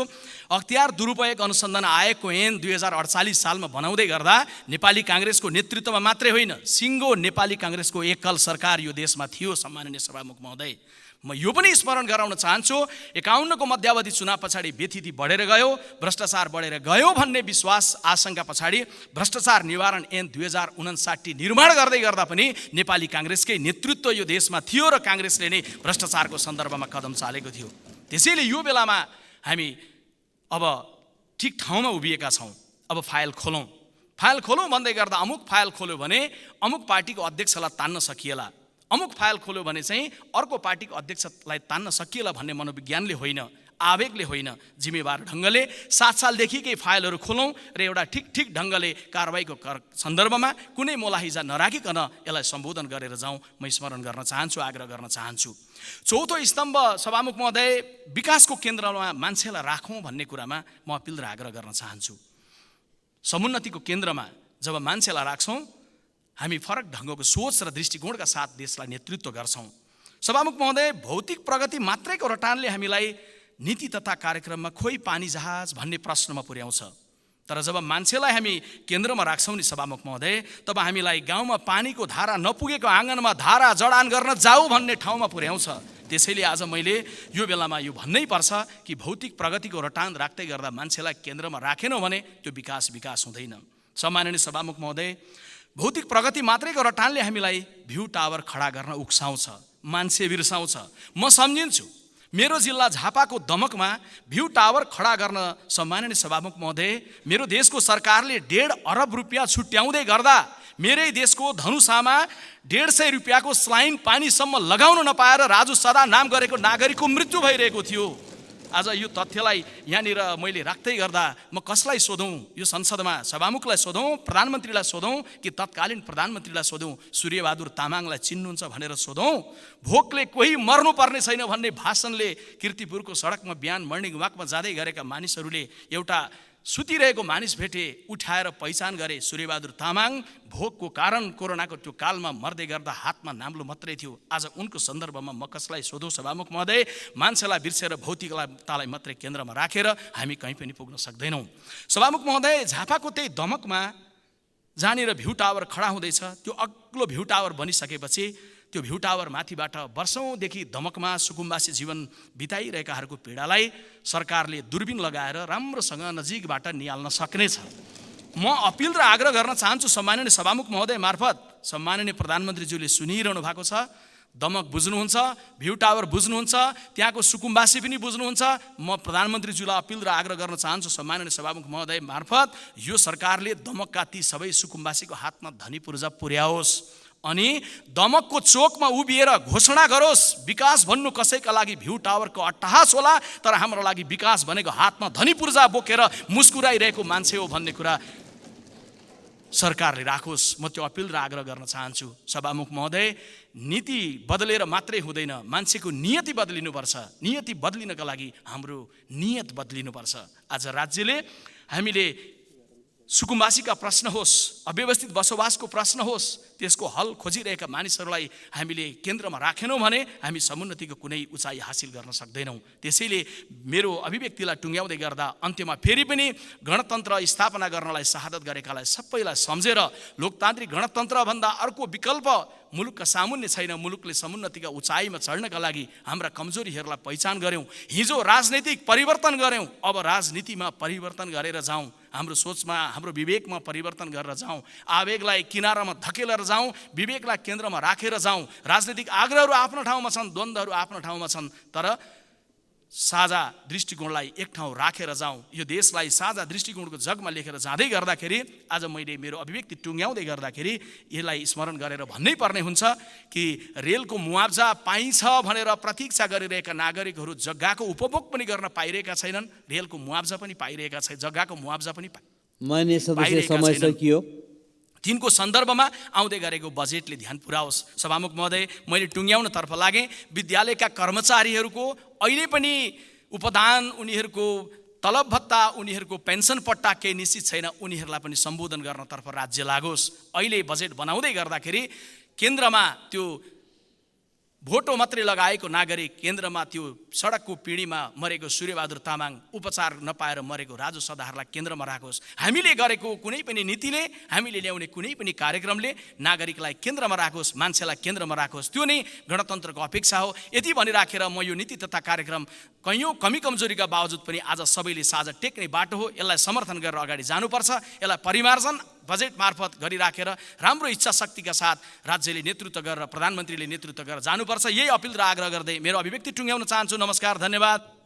अख्तियार दुरुपयोग अनुसन्धान आयोगको ऐन 2048 सालमा बनाउँदै गर्दा नेपाली काङ्ग्रेसको नेतृत्वमा मात्रै होइन, सिङ्गो नेपाली काङ्ग्रेसको एकल सरकार यो देशमा थियो। सम्माननीय सभामुख महोदय, म यो पनि स्मरण गराउन चाहन्छु, 51 को मध्यावधि चुनाव पछाडि व्यथिति बढेर गयो, भ्रष्टाचार बढेर गयो भन्ने विश्वास आशंका पछाडि भ्रष्टाचार निवारण ऐन 2059 निर्माण गर्दै गर्दा पनि नेपाली काङ्ग्रेसकै नेतृत्व यो देशमा थियो र काङ्ग्रेसले नै भ्रष्टाचारको सन्दर्भमा कदम चालेको थियो। त्यसैले यो बेलामा हामी अब ठिक ठाउँमा उभिएका छौँ। अब फाइल खोलौँ भन्दै गर्दा अमुक फाइल खोल्यो भने अमुक पार्टीको अध्यक्षलाई तान्न सकिएला, अमुक फाइल खोल्यो भने चाहिँ अर्को पार्टीको अध्यक्षलाई तान्न सकिएला भन्ने मनोविज्ञानले होइन, आवेगले होइन, जिम्मेवार ढङ्गले 7 सालदेखिकै फाइलहरू खोलौँ र एउटा ठिक ढङ्गले कारबाहीको सन्दर्भमा कुनै मोलाहिजा नराखिकन यसलाई सम्बोधन गरेर जाउँ। म स्मरण गर्न चाहन्छु, आग्रह गर्न चाहन्छु। चौथो स्तम्भ सभामुख महोदय, विकासको केन्द्रमा मान्छेलाई राखौँ भन्ने कुरामा म अपिल र आग्रह गर्न चाहन्छु। समुन्नतिको केन्द्रमा जब मान्छेलाई राख्छौँ, हामी फरक ढङ्गको सोच र दृष्टिकोणका साथ देशलाई नेतृत्व गर्छौँ। सभामुख महोदय, भौतिक प्रगति मात्रैको रटानले हामीलाई नीति तथा कार्यक्रममा खोइ पानी जहाज भन्ने प्रश्नमा पुर्याउँछ। तर जब मान्छेलाई हामी केन्द्रमा राख्छौँ नि सभामुख महोदय, तब हामीलाई गाउँमा पानीको धारा नपुगेको आँगनमा धारा जडान गर्न जाऊ भन्ने ठाउँमा पुर्याउँछ। त्यसैले आज मैले यो बेलामा यो भन्नै पर्छ कि भौतिक प्रगतिको रटान राख्दै गर्दा मान्छेलाई केन्द्रमा राखेनौँ भने त्यो विकास हुँदैन। सम्माननीय सभामुख महोदय, भौतिक प्रगति मात्रैको रटानले हामीलाई भ्यू टावर खडा गर्न उक्साउँछ, मान्छे बिर्साउँछ। म सम्झिन्छु, मेरो जिल्ला झापाको दमकमा भ्यू टावर खडा गर्न सम्माननीय सभामुख महोदय, मेरो देशको सरकारले 1.5 अरब रुपियाँ छुट्याउँदै गर्दा मेरै देशको धनुषामा 150 रुपियाँको स्लाइन पानीसम्म लगाउन नपाएर राजु सदा नाम गरेको नागरिकको मृत्यु भइरहेको थियो। आज यो तथ्यलाई यहाँनिर मैले राख्दै गर्दा म कसलाई सोधौँ? यो संसदमा सभामुखलाई सोधौँ, प्रधानमन्त्रीलाई सोधौँ कि तत्कालीन प्रधानमन्त्रीलाई सोधौँ, सूर्यबहादुर तामाङलाई चिन्नुहुन्छ भनेर सोधौँ? भोकले कोही मर्नुपर्ने छैन भन्ने भाषणले कीर्तिपुरको सडकमा बिहान मर्निङ वाकमा जाँदै गरेका मानिसहरूले एउटा सुतिरहेको मानिस भेटे, उठाएर पहिचान गरे सूर्यबहादुर तामाङ भोकको कारण कोरोनाको त्यो कालमा मर्दै गर्दा हातमा नाम्लो मात्रै थियो। आज उनको सन्दर्भमा म कसलाई सोधौँ सभामुख महोदय? मान्छेलाई बिर्सेर भौतिकतालाई मात्रै केन्द्रमा राखेर हामी कहीँ पनि पुग्न सक्दैनौँ। सभामुख महोदय, झापाको त्यही दमकमा जहाँनिर भ्यू टावर खडा हुँदैछ, त्यो अग्लो भ्यू टावर बनिसकेपछि त्यो भ्यू टावर माथिबाट वर्षौँदेखि दमकमा सुकुम्बासी जीवन बिताइरहेकाहरूको पीडालाई सरकारले दूरबीन लगाएर राम्रोसँग नजिकबाट निहाल्न सक्नेछ। म अपिल र आग्रह गर्न चाहन्छु सम्माननीय सभामुख महोदय मार्फत, सम्माननीय प्रधानमन्त्रीज्यूले सुनिरहनु भएको छ, दमक बुझ्नुहुन्छ, भ्यू टावर बुझ्नुहुन्छ, त्यहाँको सुकुम्बासी पनि बुझ्नुहुन्छ। म प्रधानमन्त्रीज्यूलाई अपिल र आग्रह गर्न चाहन्छु सम्माननीय सभामुख महोदय मार्फत, यो सरकारले दमकका ती सबै सुकुम्बासीको हातमा धनी पूर्जा पुर्याओस् अनि दमकको चोकमा उभिएर घोषणा गरोस्, विकास भन्नु कसैका लागि भ्यू टावरको अट्टहास होला, तर हाम्रो लागि विकास भनेको हातमा धनी पूर्जा बोकेर मुस्कुराइरहेको मान्छे हो भन्ने कुरा सरकारले राखोस्। म त्यो अपिल र आग्रह गर्न चाहन्छु। सभामुख महोदय, नीति बदलेर मात्रै हुँदैन, मान्छेको नियति बदलिनुपर्छ। नियति बदलिनका लागि हाम्रो नियत बदलिनुपर्छ। आज राज्यले हामीले सुकुम्बासीका प्रश्न होस्, अव्यवस्थित बसोबासको प्रश्न होस्, त्यसको हल खोजिरहेका मानिसहरूलाई हामीले केन्द्रमा राखेनौँ भने हामी समुन्नतिको कुनै उचाइ हासिल गर्न सक्दैनौँ। त्यसैले मेरो अभिव्यक्तिलाई टुङ्ग्याउँदै गर्दा अन्त्यमा फेरि पनि गणतन्त्र स्थापना गर्नलाई शहादत गरेकालाई सबैलाई सम्झेर लोकतान्त्रिक गणतन्त्रभन्दा अर्को विकल्प मुलुकका सामुन्ने छैन। मुलुकले समुन्नतिका उचाइमा चढ्नका लागि हाम्रा कमजोरीहरूलाई पहिचान गऱ्यौँ, हिजो राजनैतिक परिवर्तन गऱ्यौँ, अब राजनीतिमा परिवर्तन गरेर जाउँ, हाम्रो सोचमा हाम्रो विवेकमा परिवर्तन गरेर जाउँ, आवेगलाई किनारामा धकेलेर जाउँ, विवेकलाई केन्द्रमा राखेर जाउँ। राजनीतिक आग्रहहरू आफ्नो ठाउँमा छन्, द्वन्द्वहरू आफ्नो ठाउँमा छन्, तर साझा दृष्टिकोणलाई एक ठाउँ राखेर जाउँ। यो देशलाई साझा दृष्टिकोणको जगमा लेखेर जाँदै गर्दाखेरि आज मैले मेरो अभिव्यक्ति टुङ्ग्याउँदै गर्दाखेरि यसलाई स्मरण गरेर भन्नै पर्ने हुन्छ कि रेलको मुआवजा पाइन्छ भनेर प्रतीक्षा गरिरहेका नागरिकहरू जग्गाको उपभोग पनि गर्न पाइरहेका छैनन्, रेलको मुआवजा पनि पाइरहेका छैन, जग्गाको मुआवजा पनि मान्य सदस्य समय सकियो। तिनको सन्दर्भमा आउँदै गरेको बजेटले ध्यान पुर्याओस्। सभामुख महोदय, मैले टुङ्ग्याउनतर्फ लागेँ। विद्यालयका कर्मचारीहरूको अहिले पनि उपदान, उनीहरूको तलब भत्ता, उनीहरूको पेन्सन पट्टा केही निश्चित छैन, उनीहरूलाई पनि सम्बोधन गर्नतर्फ राज्य लागोस्। अहिले बजेट बनाउँदै गर्दाखेरि केन्द्रमा त्यो भोटो मात्रै लगाएको नागरिक, केन्द्रमा त्यो सडकको पिँढीमा मरेको सूर्यबहादुर तामाङ, उपचार नपाएर मरेको राजु सदाहरलाई केन्द्रमा राखोस्। हामीले गरेको कुनै पनि नीतिले, हामीले ल्याउने कुनै पनि कार्यक्रमले नागरिकलाई केन्द्रमा राखोस्, मान्छेलाई केन्द्रमा राखोस्। त्यो नै गणतन्त्रको अपेक्षा हो। यति भनिराखेर म यो नीति तथा कार्यक्रम कैयौँ कमी कमजोरीका बावजुद पनि आज सबैले साझा टेक्ने बाटो हो, यसलाई समर्थन गरेर अगाडि जानुपर्छ। यसलाई परिमार्जन बजेट मार्फत गरिराखेर राम्रो इच्छा शक्तिका साथ राज्यले नेतृत्व गरेर, प्रधानमन्त्रीले नेतृत्व गरेर जानुपर्छ। यही अपिल र आग्रह गर्दै मेरो अभिव्यक्ति टुङ्ग्याउन चाहन्छु। नमस्कार, धन्यवाद।